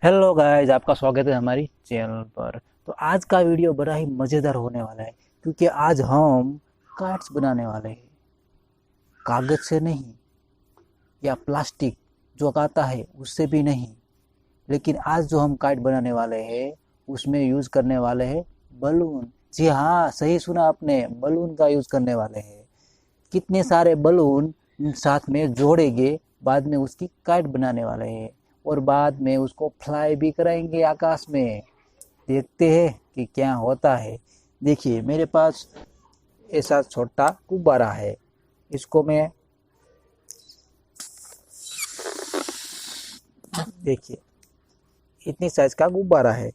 Hello guys, आपका स्वागत है हमारी चैनल पर। तो आज का वीडियो बड़ा ही मज़ेदार होने वाला है क्योंकि आज हम काइट्स बनाने वाले हैं। कागज़ से नहीं या प्लास्टिक जो आता है उससे भी नहीं, लेकिन आज जो हम काइट बनाने वाले हैं उसमें यूज़ करने वाले हैं बलून। जी हाँ, सही सुना आपने, बलून का यूज़ करने वाले हैं। कितने सारे बलून साथ में जोड़ेंगे, बाद में उसकी काइट बनाने वाले हैं और बाद में उसको फ्लाई भी कराएंगे आकाश में। देखते हैं कि क्या होता है। देखिए, मेरे पास ऐसा छोटा गुब्बारा है। इसको मैं, देखिए, इतनी साइज का गुब्बारा है।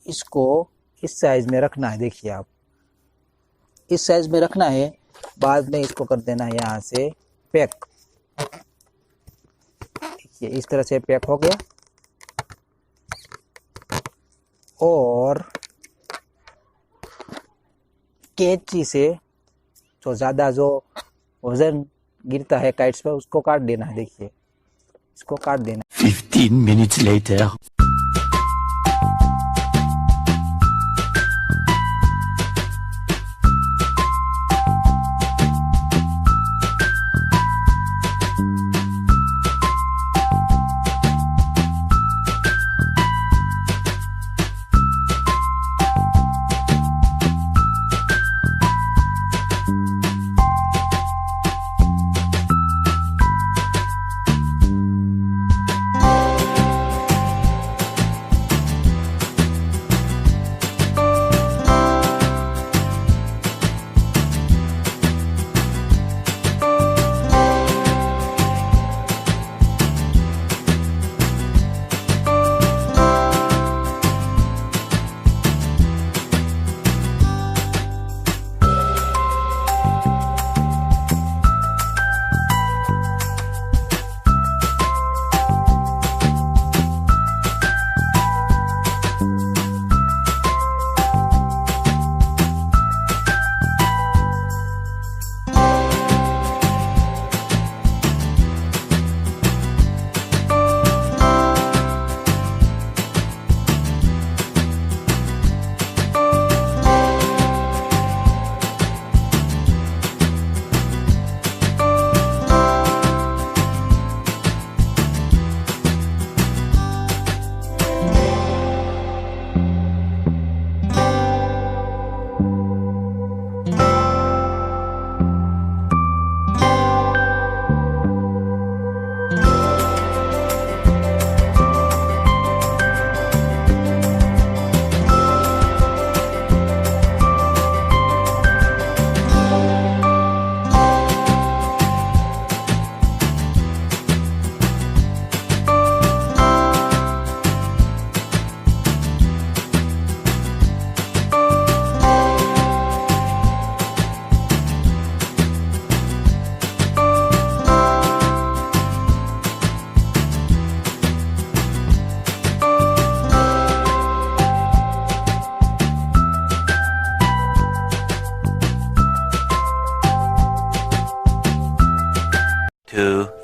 इसको इस साइज में रखना है। देखिए, आप इस साइज में रखना है। बाद में इसको कर देना है यहाँ से पैक। देखिए, इस तरह से पैक हो गया। और कैंची से जो ज़्यादा जो वजन गिरता है काइट्स पर उसको काट देना है। देखिए, इसको काट देना। 15 minutes later.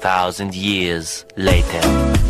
Thousand years later.